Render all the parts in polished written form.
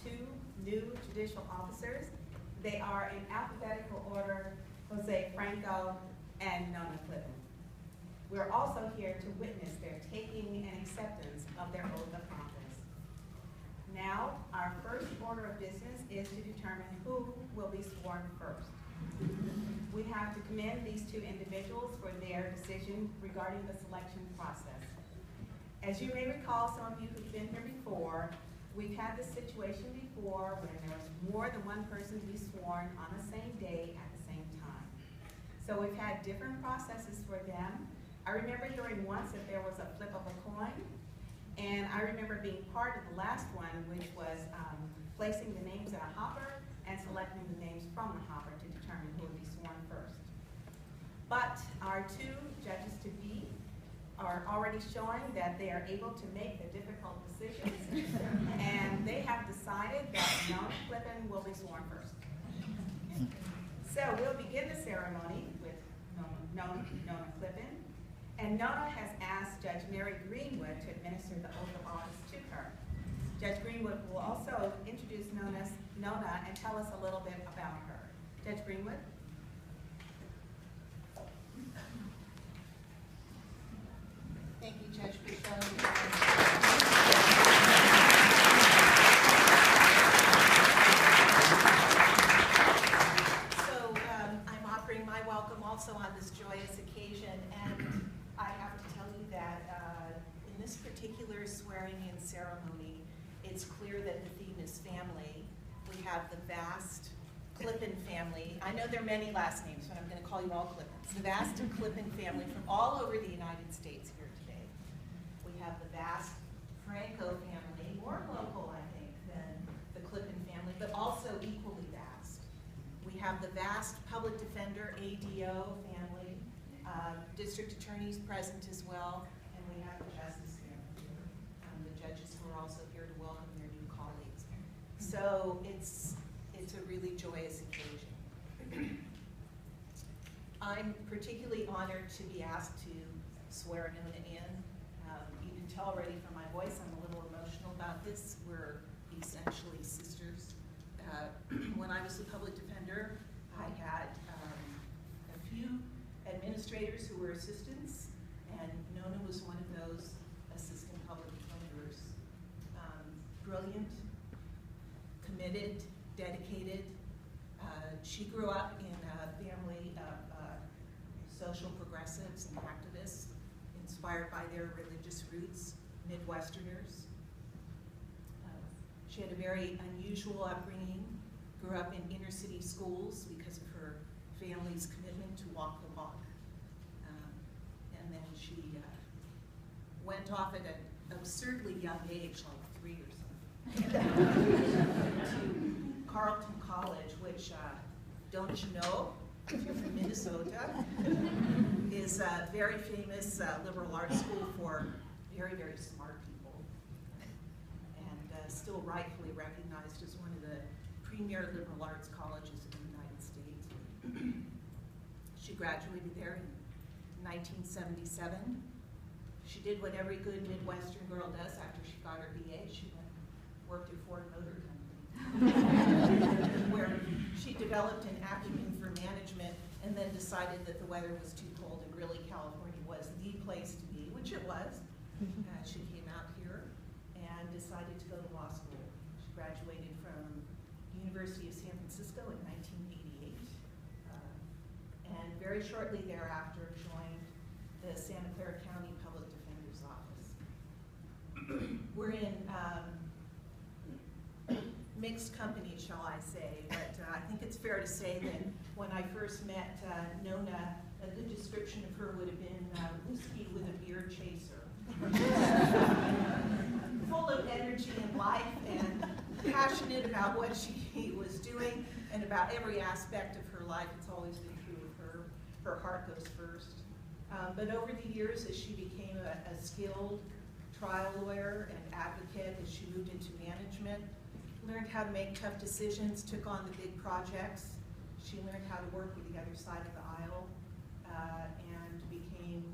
two new judicial officers. They are in alphabetical order: Jose Franco and Nona Klippen. We're also here to witness their taking and acceptance of their oath of office. Now, our first order of business is to determine who will be sworn first. We have to commend these two individuals for their decision regarding the selection process. As you may recall, some of you who've been here before, we've had this situation before when there was more than one person to be sworn on the same day at the same time. So we've had different processes for them. I remember hearing once that there was a flip of a coin, and I remember being part of the last one, which was placing the names in a hopper and selecting the names from the hopper to determine who would be sworn first. But our two judges to be are already showing that they are able to make the difficult decisions, and they have decided that Nona Klippen will be sworn first. So we'll begin the ceremony with Nona Klippen, and Nona has asked Judge Mary Greenwood to administer the oath of office to her. Judge Greenwood will also introduce Nona and tell us a little bit about her. Judge Greenwood? Thank you, Judge Bishop. So I'm offering my welcome also on this joyous occasion, and I have to tell you that in this particular swearing-in ceremony, it's clear that the theme is family. We have the vast Klippen family. I know there are many last names, but I'm going to call you all Klippens. The vast Klippen family from all over the United States here today. We have the vast Franco family, more local, I think, than the Klippen family, but also equally vast. We have the vast public defender, ADO family, district attorneys present as well, and we have the justice family, the judges who are also here to welcome their new colleagues. So it's a really joyous occasion. I'm particularly honored to be asked to swear Nona in. You can tell already from my voice I'm a little emotional about this. We're essentially sisters. When I was the public defender, I had a few administrators who were assistants, and Nona was one of those assistant public defenders. Brilliant, committed, dedicated. She grew up in a family of social progressives and activists, inspired by their religious roots, Midwesterners. She had a very unusual upbringing, grew up in inner city schools because of her family's commitment to walk the walk. And then she went off at an absurdly young age, like 3 or something, to Carleton College, which, don't you know, if you're from Minnesota, is a very famous liberal arts school for very, very smart people, and still rightfully recognized as one of the premier liberal arts colleges in the United States. She graduated there in 1977. She did what every good Midwestern girl does after she got her BA. She worked at Ford Motor Company, where she developed an acumen for management and then decided that the weather was too cold and really California was the place to be, which it was. She came out here and decided to go to law school. She graduated from University of San Francisco in 1988, and very shortly thereafter joined the Santa Clara County Public Defender's Office. We're in mixed company, shall I say, but I think it's fair to say that when I first met Nona, a good description of her would have been whiskey with a beer chaser. Full of energy and life and passionate about what she was doing and about every aspect of her life. It's always been true of her. Her heart goes first. But over the years, as she became a skilled trial lawyer and advocate, as she moved into management, learned how to make tough decisions, took on the big projects. She learned how to work with the other side of the aisle, and became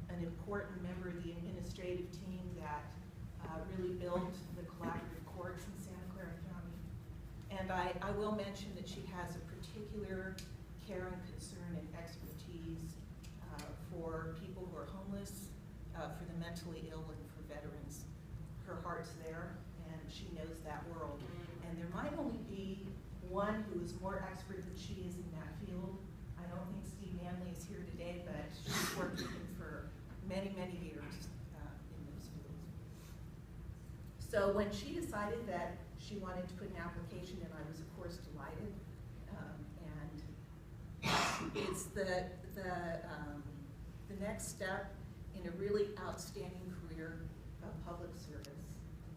an important member of the administrative team that really built the collaborative court I will mention that she has a particular care and concern and expertise for people who are homeless, for the mentally ill, and for veterans. Her heart's there, and she knows that world. And there might only be one who is more expert than she is in that field. I don't think Steve Manley is here today, but she's worked with him for many, many years in those fields. So when she decided that she wanted to put an application in, I was of course delighted. And it's the next step in a really outstanding career of public service.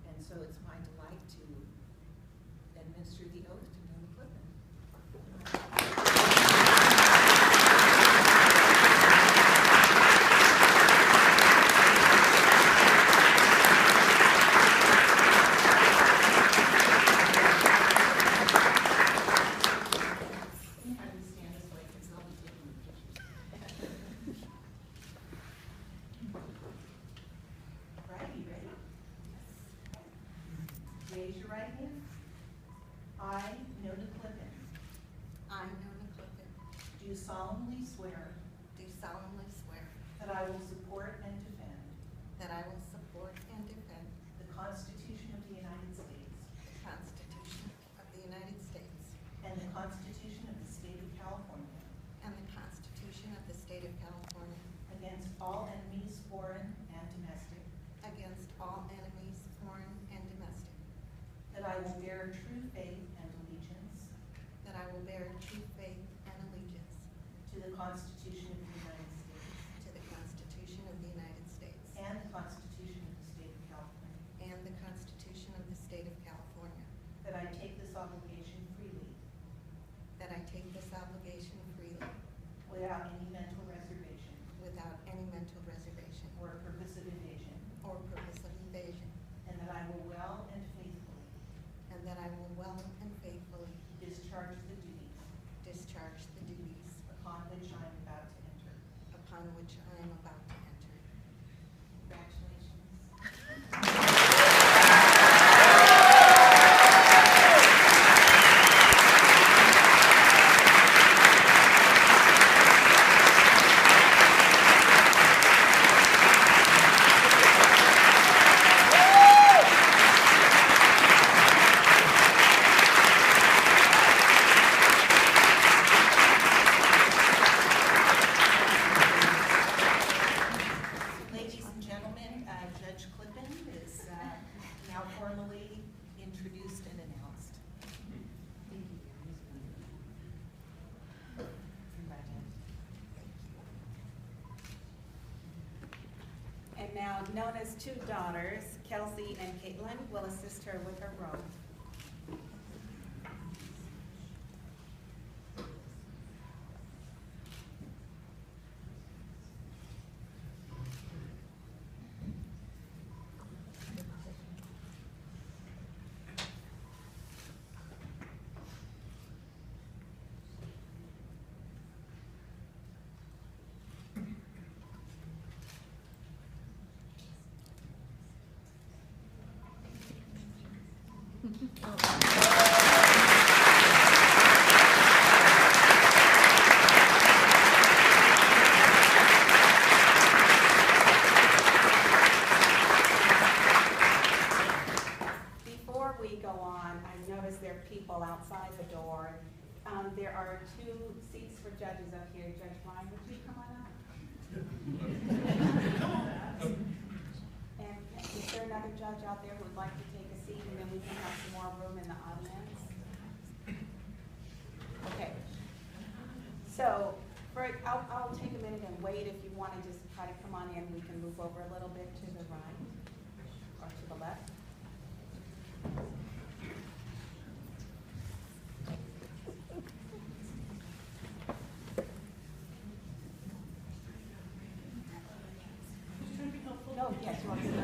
And so it's my delight to administer the oath to Nona Klippen. Raise your right hand. I, Nona Klippen, I, Nona Klippen, do solemnly swear do solemnly swear that I will support and defend that I will support and defend the Constitution of the United States the Constitution of the United States and the Constitution of the State of California and the Constitution of the State of California against all enemies, foreign and domestic, against all enemies, foreign and domestic, that I will bear true faith and allegiance that I will bear true faith and allegiance to the Constitution of the United States to the Constitution of the United States and the Constitution of the State of California, and the Constitution of the State of California, that I take this obligation freely that I take this obligation freely without any mental reservation without any mental reservation or purpose of evasion, or purpose of evasion, and that I will well and faithfully and that I will well and faithfully discharge the duties discharge the duties upon which I am about to enter. upon which I am about to enter. Congratulations. Ladies and gentlemen, Judge Klippen is now formally introduced and announced. Thank you. And now Nona's two daughters, Kelsey and Caitlin, will assist her with her robe. Before we go on, I noticed there are people outside the door. There are two seats for judges up here. Judge Ryan, would you come on up? And is there another judge out there who would like to take a seat, and then we can have some more room in the audience? Okay. So, I'll take a minute and wait. If you want to just try to come on in, we can move over a little bit to the right or to the left. No, yes, you want to. Okay.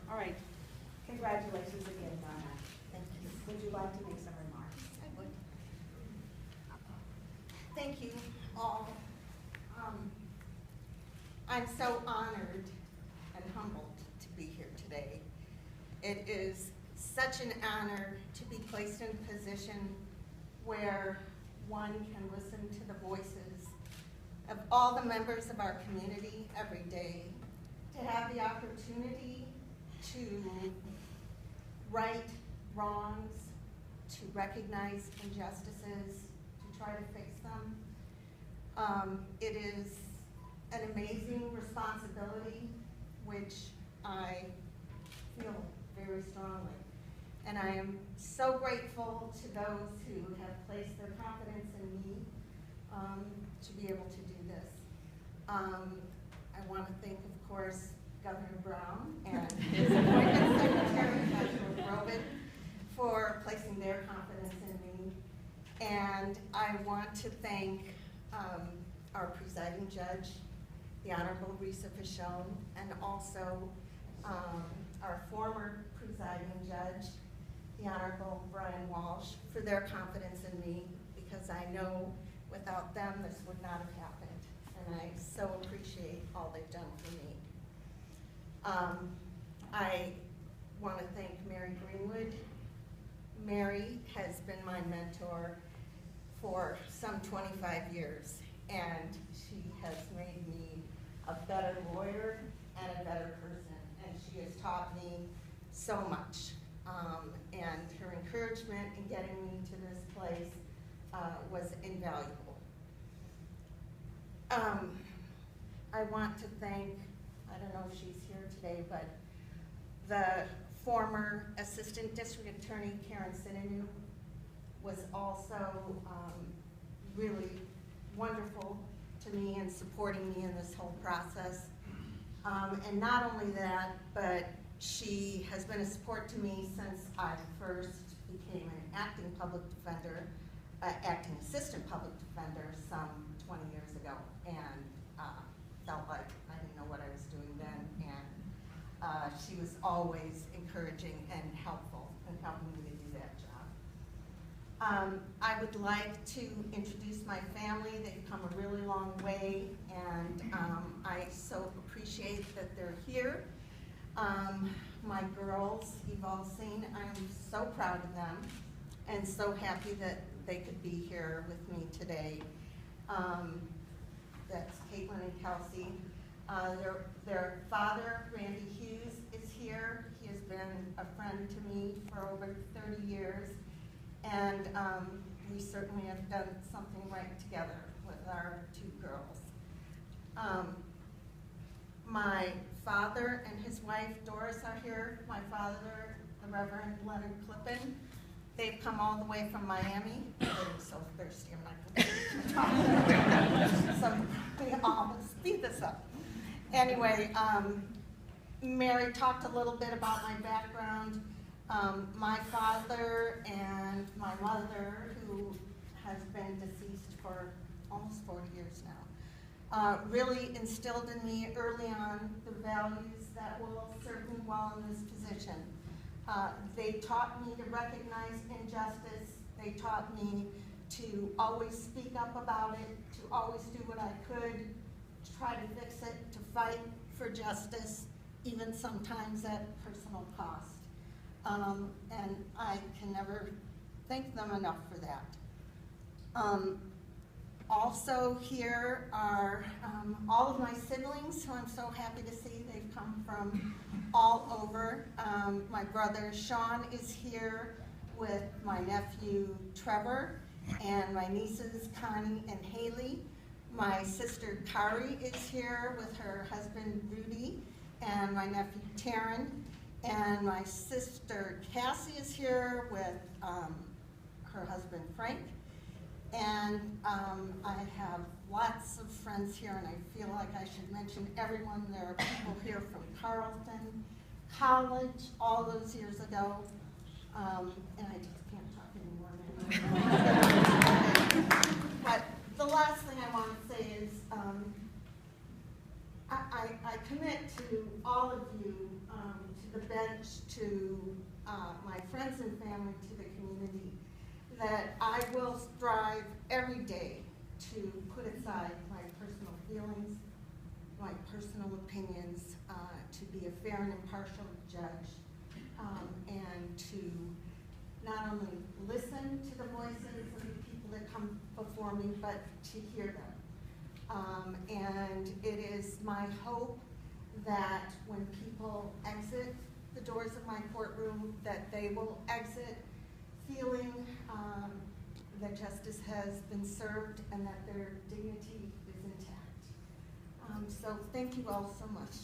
All right. Congratulations again, Nona. Thank you. Would you like to make some remarks? I would. Thank you all. I'm so honored and humbled to be here today. It is such an honor to be placed in a position where one can listen to the voices of all the members of our community every day, to have the opportunity to right wrongs, to recognize injustices, to try to fix them. It is an amazing responsibility, which I feel very strongly. And I am so grateful to those who have placed their confidence in me to be able to do this. I want to thank, of course, Governor Brown and his appointment secretary, Joshua Groban, for placing their confidence in me. And I want to thank our presiding judge, the Honorable Risa Fichon, and also our former presiding judge, the Honorable Brian Walsh, for their confidence in me, because I know without them this would not have happened. And I so appreciate all they've done for me. I want to thank Mary Greenwood. Mary has been my mentor for some 25 years, and she has made me a better lawyer and a better person, and she has taught me so much. And her encouragement in getting me to this place was invaluable. I want to thank, I don't know if she's here today, but the former Assistant District Attorney, Karen Sinanu, was also really wonderful to me in supporting me in this whole process. And not only that, but she has been a support to me since I first became an acting public defender, acting assistant public defender some 20 years ago, and felt like I didn't know what I was doing then, and she was always encouraging and helpful in helping me to do that job. I would like to introduce my family. They've come a really long way, and I so appreciate that they're here. My girls, you've all seen, I'm so proud of them and so happy that they could be here with me today. That's Caitlin and Kelsey. Their father, Randy Hughes, is here. He has been a friend to me for over 30 years, and we certainly have done something right together with our two girls. My father and his wife, Doris, are here. My father, the Reverend Nona Klippen. They've come all the way from Miami. I'm so thirsty, I'm not going to so I'll speed this up. Anyway, Mary talked a little bit about my background. My father and my mother, who has been deceased for almost 40 years now, really instilled in me early on the values that will serve me well in this position. They taught me to recognize injustice. They taught me to always speak up about it, to always do what I could to try to fix it, to fight for justice, even sometimes at personal cost. And I can never thank them enough for that. Also here are all of my siblings, who I'm so happy to see. They've come from all over. My brother Sean is here with my nephew Trevor, and my nieces Connie and Haley. My sister Kari is here with her husband Rudy and my nephew Taryn. And my sister Cassie is here with her husband Frank. And I have lots of friends here, and I feel like I should mention everyone. There are people here from Carleton College all those years ago. And I just can't talk anymore. But the last thing I want to say is I commit to all of you, to the bench, to my friends and family, to the community, that I will strive every day to put aside my personal feelings, my personal opinions, to be a fair and impartial judge, and to not only listen to the voices of the people that come before me, but to hear them. And it is my hope that when people exit the doors of my courtroom, that they will exit feeling that justice has been served and that their dignity is intact. So thank you all so much.